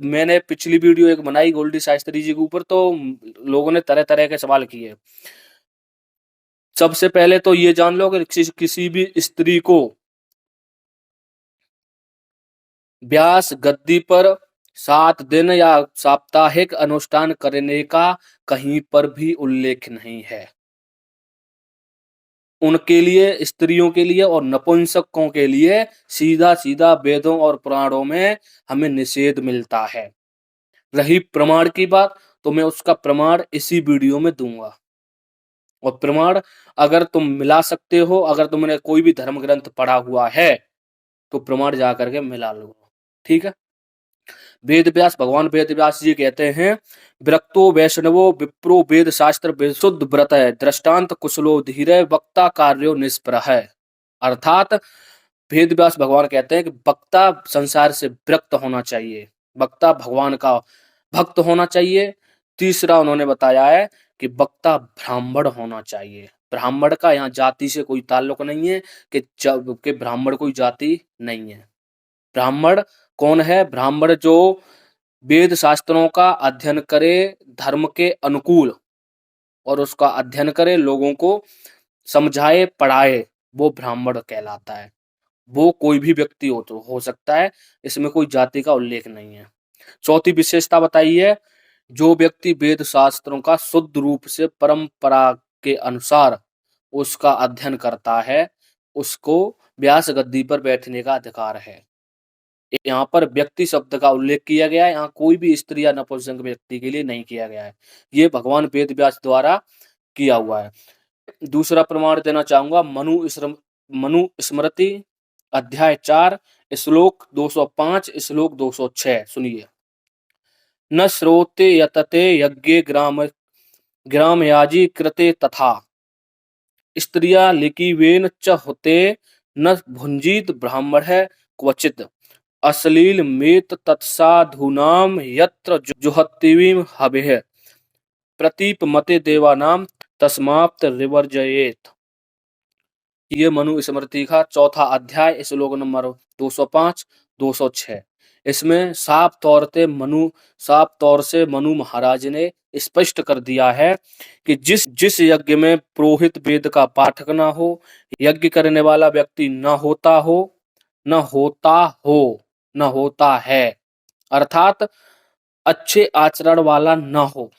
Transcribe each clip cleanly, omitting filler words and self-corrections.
मैंने पिछली वीडियो एक बनाई गोल्डी शास्त्री जी के ऊपर, तो लोगों ने तरह तरह के सवाल किए। सबसे पहले तो ये जान लो कि किसी भी स्त्री को व्यास गद्दी पर 7 दिन या साप्ताहिक अनुष्ठान करने का कहीं पर भी उल्लेख नहीं है। उनके लिए, स्त्रियों के लिए और नपुंसकों के लिए सीधा सीधा वेदों और पुराणों में हमें निषेध मिलता है। रही प्रमाण की बात, तो मैं उसका प्रमाण इसी वीडियो में दूंगा। और प्रमाण अगर तुम मिला सकते हो, अगर तुमने कोई भी धर्म ग्रंथ पढ़ा हुआ है, तो प्रमाण जा करके मिला लो। ठीक है। भगवान वेद व्यास जी कहते हैं, विरक्तो वैष्णवो विप्रो वेद शास्त्र विशुद्ध व्रत है, दृष्टांत कुशलो धीरे वक्ता कार्यो निष्प्रह है। अर्थात वेद व्यास भगवान कहते हैं कि वक्ता संसार से विरक्त होना चाहिए, वक्ता भगवान का भक्त होना चाहिए। तीसरा उन्होंने बताया है कि वक्ता ब्राह्मण होना चाहिए। ब्राह्मण का यहाँ जाति से कोई ताल्लुक नहीं है, कि ब्राह्मण कोई जाति नहीं है। ब्राह्मण कौन है? ब्राह्मण जो वेद शास्त्रों का अध्ययन करे धर्म के अनुकूल, और उसका अध्ययन करे, लोगों को समझाए पढ़ाए, वो ब्राह्मण कहलाता है। वो कोई भी व्यक्ति हो सकता है, इसमें कोई जाति का उल्लेख नहीं है। चौथी विशेषता बताई है, जो व्यक्ति वेद शास्त्रों का शुद्ध रूप से परंपरा के अनुसार उसका अध्ययन करता है, उसको व्यास गद्दी पर बैठने का अधिकार है। यहाँ पर व्यक्ति शब्द का उल्लेख किया गया है, यहाँ कोई भी स्त्री या नपुंसक व्यक्ति के लिए नहीं किया गया है। ये भगवान वेद व्यास द्वारा किया हुआ है। दूसरा प्रमाण देना चाहूंगा, मनु स्मृति अध्याय 4 श्लोक 205 श्लोक 206। सुनिए। न श्रोते यतते यज्ञे ग्रामयाजी कृते तथा स्त्रिया लिकीवेन च होते न भुंजीत ब्राह्मण है क्वचित अश्लील मेत तत्साधूनाम यत्र जुहत्तिवीम हविः प्रतीप मते देवानाम तस्मात् विवर्जयेत्। ये मनु स्मृति का चौथा अध्याय श्लोक नंबर 205 206। इसमें साफ तौर से मनु महाराज ने स्पष्ट कर दिया है कि जिस यज्ञ में पुरोहित वेद का पाठक न हो, यज्ञ करने वाला व्यक्ति न होता है, अर्थात अच्छे आचरण वाला न हो।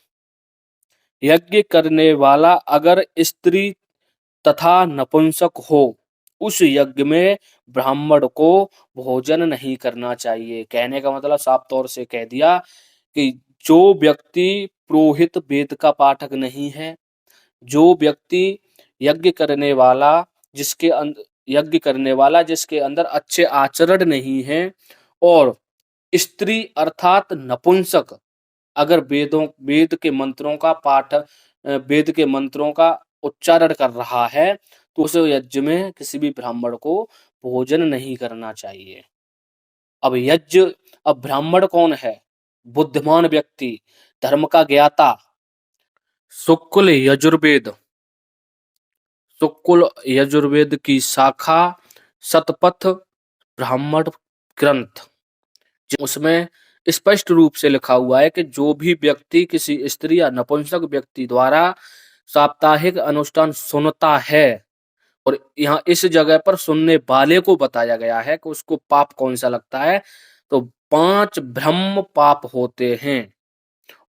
यज्ञ करने वाला अगर स्त्री तथा नपुंसक हो, उस यज्ञ में ब्राह्मण को भोजन नहीं करना चाहिए। कहने का मतलब साफ तौर से कह दिया कि जो व्यक्ति पुरोहित वेद का पाठक नहीं है, जो व्यक्ति यज्ञ करने वाला जिसके अंदर अच्छे आचरण नहीं है, और स्त्री अर्थात नपुंसक अगर वेद के मंत्रों का उच्चारण कर रहा है, तो उस यज्ञ में किसी भी ब्राह्मण को भोजन नहीं करना चाहिए। अब ब्राह्मण कौन है? बुद्धिमान व्यक्ति, धर्म का ज्ञाता, शुक्ल यजुर्वेद की शाखा शतपथ ब्राह्मण ग्रंथ, उसमें स्पष्ट रूप से लिखा हुआ है कि जो भी व्यक्ति किसी स्त्री या नपुंसक व्यक्ति द्वारा साप्ताहिक अनुष्ठान सुनता है, और यहाँ इस जगह पर सुनने वाले को बताया गया है कि उसको पाप कौन सा लगता है, तो 5 ब्रह्म पाप होते हैं।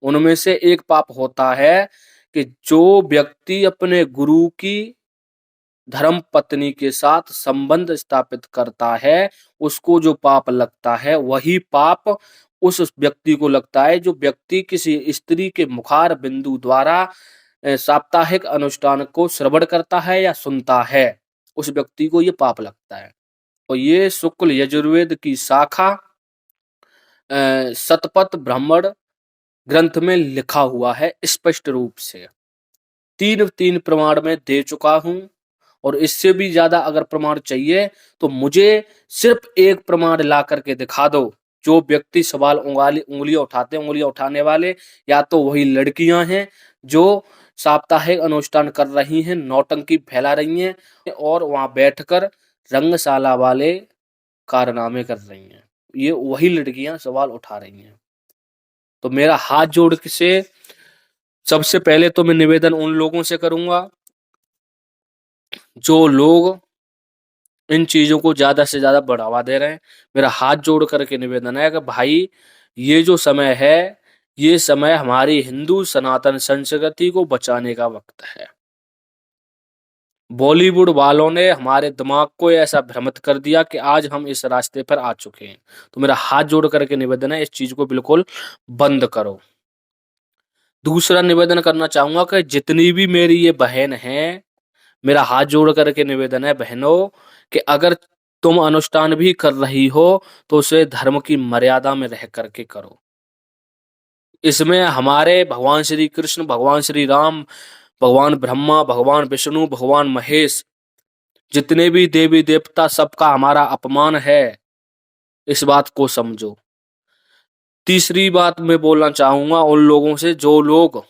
उनमें से एक पाप होता है कि जो व्यक्ति अपने गुरु की धर्म पत्नी के साथ संबंध स्थापित करता है, उसको जो पाप लगता है, वही पाप उस व्यक्ति को लगता है जो व्यक्ति किसी स्त्री के मुखार बिंदु द्वारा साप्ताहिक अनुष्ठान को श्रवण करता है या सुनता है, उस व्यक्ति को ये पाप लगता है। और ये शुक्ल यजुर्वेद की शाखा शतपथ ब्राह्मण ग्रंथ में लिखा हुआ है स्पष्ट रूप से। तीन प्रमाण में दे चुका हूं, और इससे भी ज्यादा अगर प्रमाण चाहिए तो मुझे सिर्फ एक प्रमाण ला करके दिखा दो। जो व्यक्ति सवाल उंगलियां उठाने वाले, या तो वही लड़कियां हैं जो साप्ताहिक अनुष्ठान कर रही हैं, नौटंकी फैला रही हैं और वहां बैठकर रंगशाला वाले कारनामे कर रही हैं। ये वही लड़कियां सवाल उठा रही हैं। तो मेरा हाथ जोड़ से सबसे पहले तो मैं निवेदन उन लोगों से करूंगा जो लोग इन चीजों को ज्यादा से ज्यादा बढ़ावा दे रहे हैं। मेरा हाथ जोड़ करके निवेदन है कि भाई ये जो समय है, ये समय हमारी हिंदू सनातन संस्कृति को बचाने का वक्त है। बॉलीवुड वालों ने हमारे दिमाग को ऐसा भ्रमित कर दिया कि आज हम इस रास्ते पर आ चुके हैं। तो मेरा हाथ जोड़ करके निवेदन है, इस चीज को बिल्कुल बंद करो। दूसरा निवेदन करना चाहूंगा कि जितनी भी मेरी ये बहन हैं, मेरा हाथ जोड़ करके निवेदन है बहनों, कि अगर तुम अनुष्ठान भी कर रही हो तो उसे धर्म की मर्यादा में रह करके करो। इसमें हमारे भगवान श्री कृष्ण, भगवान श्री राम, भगवान ब्रह्मा, भगवान विष्णु, भगवान महेश, जितने भी देवी देवता, सबका हमारा अपमान है, इस बात को समझो। तीसरी बात मैं बोलना चाहूंगा उन लोगों से जो लोग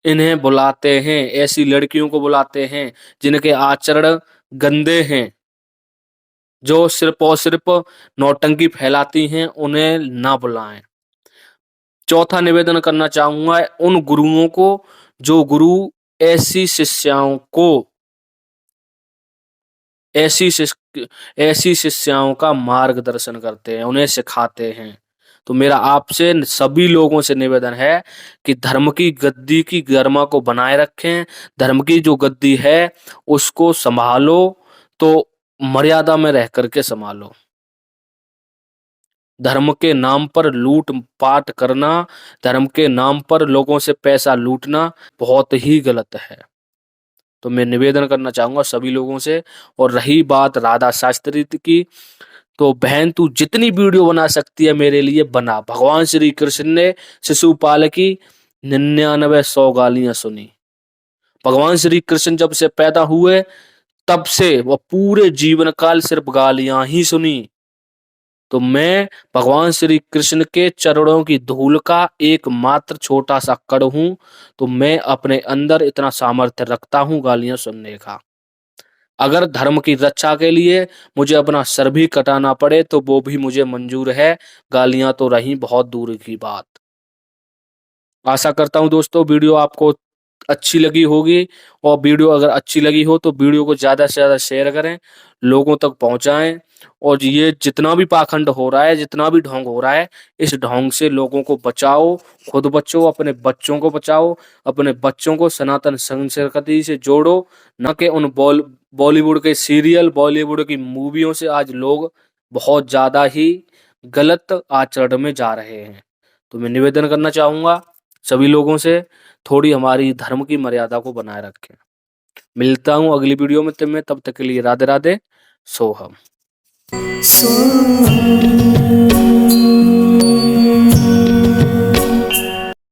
इन्हें बुलाते हैं, ऐसी लड़कियों को बुलाते हैं जिनके आचरण गंदे हैं, जो सिर्फ और सिर्फ नौटंकी फैलाती हैं, उन्हें ना बुलाएं। चौथा निवेदन करना चाहूंगा उन गुरुओं को जो गुरु ऐसी शिष्याओं को ऐसी ऐसी शिष्याओं का मार्गदर्शन करते हैं, उन्हें सिखाते हैं। तो मेरा आपसे सभी लोगों से निवेदन है कि धर्म की गद्दी की गरिमा को बनाए रखें। धर्म की जो गद्दी है उसको संभालो, तो मर्यादा में रह करके संभालो। धर्म के नाम पर लूट पाट करना, धर्म के नाम पर लोगों से पैसा लूटना बहुत ही गलत है। तो मैं निवेदन करना चाहूंगा सभी लोगों से। और रही बात राधा शास्त्री की, तो बहन तू जितनी वीडियो बना सकती है मेरे लिए बना। भगवान श्री कृष्ण ने शिशुपाल की 99 गालियां सुनी। भगवान श्री कृष्ण जब से पैदा हुए तब से वह पूरे जीवन काल सिर्फ गालियां ही सुनी। तो मैं भगवान श्री कृष्ण के चरणों की धूल का एकमात्र छोटा सा कण हूं। तो मैं अपने अंदर इतना सामर्थ्य रखता हूं गालियां सुनने का। अगर धर्म की रक्षा के लिए मुझे अपना सर भी कटाना पड़े तो वो भी मुझे मंजूर है। गालियां तो रही बहुत दूर की बात। आशा करता हूं दोस्तों वीडियो आपको अच्छी लगी होगी, और वीडियो अगर अच्छी लगी हो तो वीडियो को ज्यादा से ज्यादा शेयर करें, लोगों तक पहुंचाएं। और ये जितना भी पाखंड हो रहा है, जितना भी ढोंग हो रहा है, इस ढोंग से लोगों को बचाओ, खुद बचो, अपने बच्चों को बचाओ, अपने बच्चों को सनातन संस्कृति से जोड़ो। न कि उन बॉलीवुड के सीरियल, बॉलीवुड की मूवियों से आज लोग बहुत ज्यादा ही गलत आचरण में जा रहे हैं। तो मैं निवेदन करना चाहूंगा सभी लोगों से, थोड़ी हमारी धर्म की मर्यादा को बनाए रखें। मिलता हूं अगली वीडियो में, तब तक के लिए राधे राधे, सोहम।